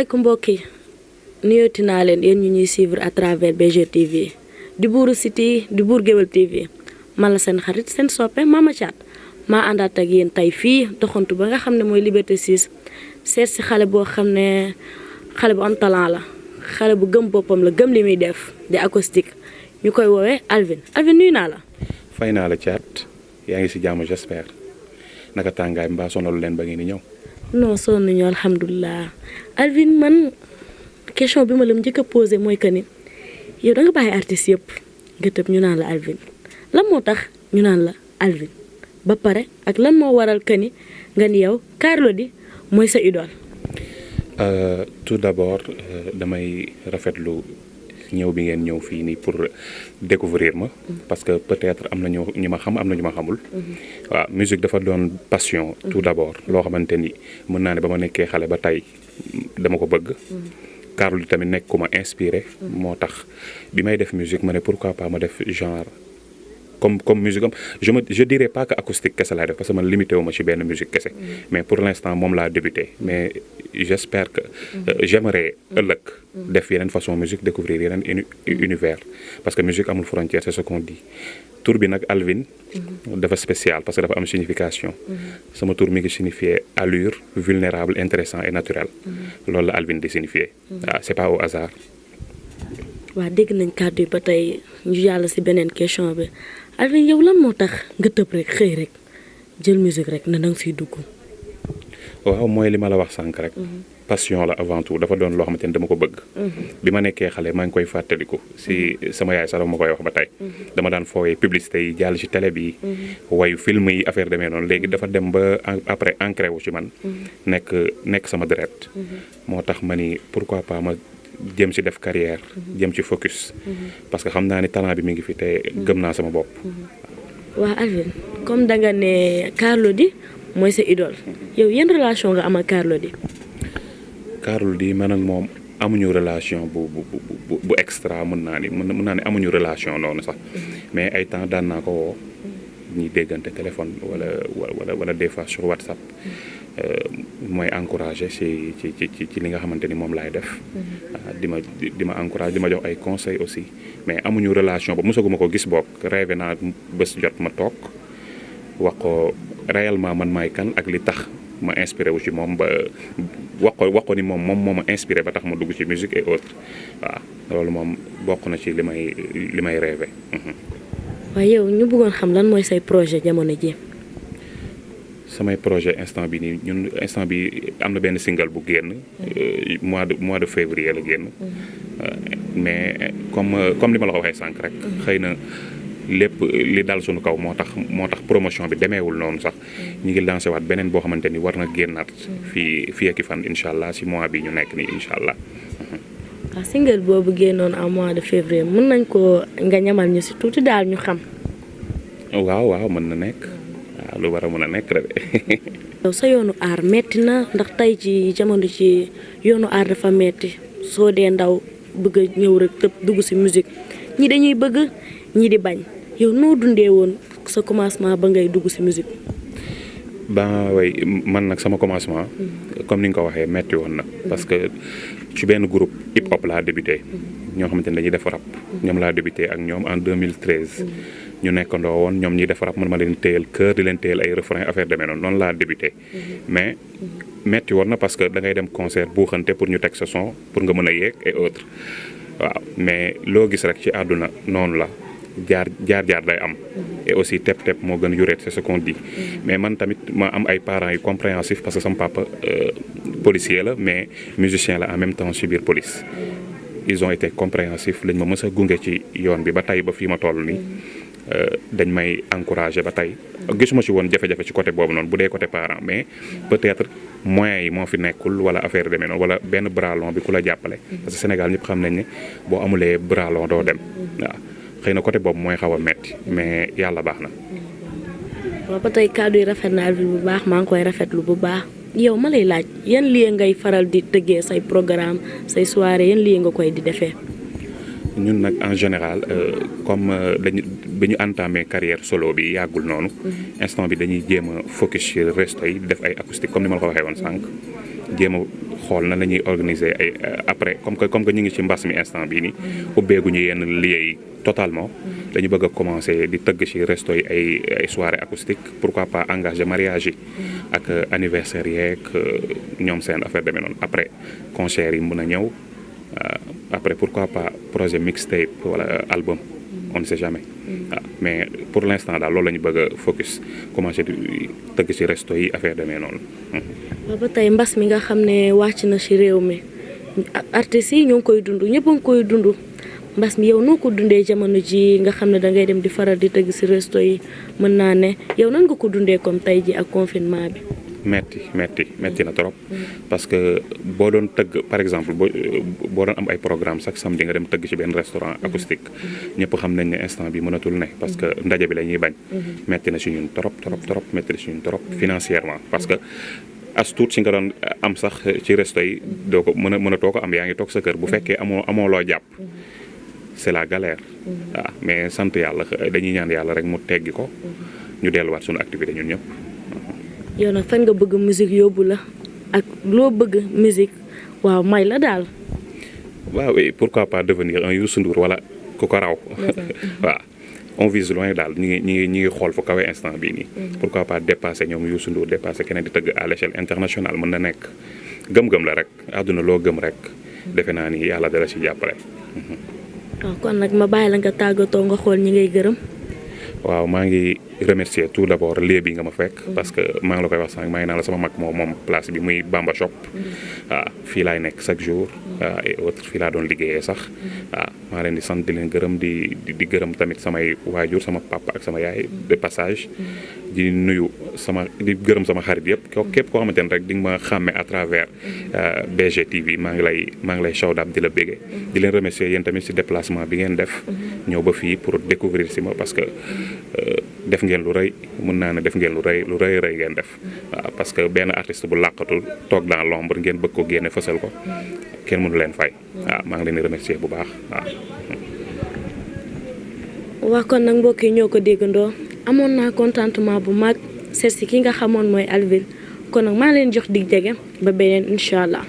salaamaaleykum mbokk yi nuyooti naa leen yéen ñu ñuy suivre à travers BGTV di buuru City di buur Géwël TV man la seen xarit seen soppe Mama Thiat maa àndaat ak yéen tey fii doxantu ba nga xam ne mooy Liberté 6 seet si xale boo xam ne xale bu am talent la xale bu gëm boppam la gëm li muy def di acoustique ñu koy woowee Alvin nuyu naa la. fay naa la Thiat yaa ngi si jàmm j'espère naka tàngaay mbaa sonalu leen ba ngeen di ñëw. non sonn ñu alhamdulilah Alvin man question bi ma la njëkk a posé mooy que ni yow da nga bàyyi artistes yëpp nga tëb ñu naan la Alvin lan moo tax ñu naan la Alvin ba pare ak lan moo waral que ni nga ni yow Carlou D mooy sa idole. Tout d'abord damay rafetlu ñëw bi ngeen ñëw fii nii pour découvrir ma parce que peut-être am na ñu ma xam am na ñu ma xamul. waaw musique dafa doon passion. tout d'abord loo xamante ni mën naa ne ba ma nekkee xale ba tey dama ko bëgg. Carlou D tamit nekk ku ma inspiré. moo tax bi may def musique ma ne pourquoi pas ma def genre comme musique am je dirais pas que acoustique kese laay def parce que man limité wu ma ci benn musique kese. mais pour l'instant moom laa débuté mais j'espère que j'aimerais ëllëg def yeneen façon musique découvrir yeneen univers parce que musique amul frontière c'est ce qu'on dit. tur bi nag Alvin dafa spécial parce que dafa am signification. sama tur mi ngi signifier allure vulnérable intéressant et naturel. loolu la Alvin di signifier. waaw c'est pas au hasard. waa dégg nañ kàddu yi ba tey ñu yàlla ci beneen question bi Alvin yow lan moo tax nga tëb rek xëy rek jël musique rek na danga siy dugg. waaw mooy li ma la wax sànq rek. passion la avant tout dafa doon loo xamante ni dama ko bëgg. bi ma nekkee xale maa ngi koy fàttaliku si sama yaay sax ma koy wax ba tey. dama daan foowee publicité yi jàll ci télé bi. wayu film yi affaire demee noonu léegi dafa dem ba après ancré wu ci man. nekk sama deret. moo tax ma ni pourquoi pas ma jëm ci def carrière. jëm ci focus. parce que xam naa ni talent bi mi ngi fi te gëm naa sama bopp. waa Alvin comme danga ne Carlou D mooy sa idole yow yan relation nga am ak Carlou D. Carlou D man ak moom amuñu relation bu extra mën naa ni amuñu relation noonu sax mais ay temps daan naa ko woo ñuy déggante téléphone wala des fois sur WhatsApp mooy encourager ci li nga xamante ni moom laay def. di ma encourager di ma jox ay conseils aussi mais amuñu relation ba mosaguma ko gis bokk rêvé naa bés jot ma toog wax ko réellement man maay kan ak li tax ma inspiré wu ci moom ba wax ko ni moom moo ma inspiré ba tax ma dugg ci musique et autres waaw loolu moom bokk na ci li may rêvé. waaye yow ñu bëggoon xam lan mooy say projet jamono ji. samay projet instant bi nii ñun instant bi am na benn single bu génn mois de février la génn mais comme li ma la ko waxee sànq rek xëy na lépp li dal suñu kaw moo tax promotion bi demeewul noonu sax ñu ngi lancé waat beneen boo xamante ni war na génnaat fii ak i fan incha allah si mois bi ñu nekk nii incha allah. waaw single boobu génnoon en mois de février mën nañ ko nga ñamal ñu si tuuti daal ñu xam. waaw mën na nekk. lu war a mën a nekk rek. yow sa yoonu aar metti na ndax tey ci jamono ci yoonu aar dafa metti soo dee ndaw bëgg a ñëw rek tëb dugg ci musique ñi dañuy bëgg ñi di bañ yow noo dundee woon sa commencement ba ngay dugg ci musique. way man nag sama commencement. comme ni nga ko waxee metti woon na. parce que ci benn groupe hip hop laa débuté. ñoo xamante ne dañuy def rap. ñoom laa débuté ak ñoom en 2013. ñu nekkandoo woon ñoom ñuy def rap man ma leen téyel chœur di leen téyel ay refrain affaire demee noonu laa débuté. mais metti woon na parce que da ngay dem concert buuxante pour ñu teg sa son pour nga mën a yéeg et autres waaw mais loo gis rek ci àdduna noonu la jaar day am. et aussi tep moo gën yureet c'est ce qu'on dit. mais man tamit ma am ay parents yu compréhensifs parce que sama papa policier la mais musicien la en même temps ci biir police. ils ont été compréhensifs lañ ma mës a gunge ci yoon bi ba tey ba fii ma toll nii. dañ may encourager ba tey gisuma ci woon jafe-jafe ci côté boobu noonu bu dee côté parent mais peut-être moyens yi moo fi nekkul wala affaire demee noonu wala benn bras long bi ku la jàppale. parce que Sénégal ñëpp xam nañ ne boo amulee bras long doo dem waaw xëy na côté boobu mooy xaw a metti mais yàlla baax na. waaw ba tey kàddu yi rafet naa bu baax maa ngi koy rafetlu bu baax yow ma lay laaj yan lieu ngay faral di tëggee say programme say soirée yan lieu nga koy di defee. ñun nag en général comme bi ñu entamé carrière solo bi yàggul noonu. instant bi dañuy jéem a focus ci resto yi def ay acoustique comme ni ma la ko waxee woon sànq. jéem a xool na la ñuy organiser ay après comme que ñu ngi ci mbas mi instant bii nii ubbeeguñu yenn lieux yi totalement dañu bëgg a commencer di tëgg ci resto yi ay soirée acoustique pourquoi pas engager mariage yi ak anniversaire yeeg ñoom seen affaire demee noonu après concert yi mën a ñëw après pourquoi pas projet mixtape wala album on ne sait jamais mais pour l'instant daal loolu la ñu bëgg a focus commencer di tëgg ci resto yi affaire demee noonu. waaw ba tey mbas mi nga xam ne wàcc na ci réew mi artistes yi ñoo ngi koy dund ñëpp a ngi koy dund mbas mi yow noo ko dundee jamono ji nga xam ne dangay dem di faral di tëgg ci resto yi mën naa ne yow nan nga ko dundee comme tey ji ak confinement bi. metti na trop parce que boo doon tëgg par exemple boo doon am ay programme chaque samedi nga dem tëgg ci benn restaurant acoustique ñëpp xam nañ ne instant bi mënatul ne parce que ndaje bi la ñuy bañ metti na ci ñun trop metti na ci ñun trop financièrement parce que as tuut si nga doon am sax ci resto yi doo ko mënatoo ko am yaa ngi toog sa kër bu fekkee amoo loo jàpp c'est la galère waaw mais sant yàlla dañuy ñaan yàlla rek mu teggi ko ñu delluwaat suñu activité ñun ñëpp. yow nag fan nga bëgg musique yóbbu la ak loo bëgg musique waaw may la daal. waaw pourquoi pas devenir un Youssou Ndour wala ku ko raw. waaw on vise loin daal ñu ngi xool fu kawe instant bii nii. pourquoi pas dépasser ñoom Youssou Ndour dépasser keneen di tëgg à l'échelle internationale mën na nekk gëm-gëm la rek àdduna loo gëm rek defe naa ni yàlla dala ci jàppale. waaw kon nag ma bàyyi la nga tàggatoo nga xool ñi ngay gërëm. waaw maa ngi remercier tout d'abord lieu bi nga ma fekk parce que maa ngi la koy wax sànq maa ngi naan la sama mag moom place bi muy Bamba Shop waaw fii laay nekk chaque jour et autres fii laa doon liggéeyee sax waaw maa leen di sant di leen gërëm di gërëm tamit samay waajur sama papa ak sama yaay de passage di nuyu di gërëm sama xarit yëpp képp koo xamante ne rek di nga ma xàmme à travers BGTV maa ngi lay shout out di la béggee di leen remercier yéen tamit ci déplacement bi ngeen def ñëw ba fii pour découvrir ci ma parce que def ngeen lu rëy mën naa ne def ngeen lu rëy ngeen def waaw parce que benn artiste bu làqatu toog dans l'ombre ngeen bëgg ko génne fësal ko kenn mënu leen fay waaw maa ngi leen di remercier bu baax waaw. waa kon nag mbokk yi ñoo ko déggandoo amoon naa contentement bu mag seet si ki nga xamoon mooy Alvin kon nag maa leen jox dig jege ba beneen incha allah.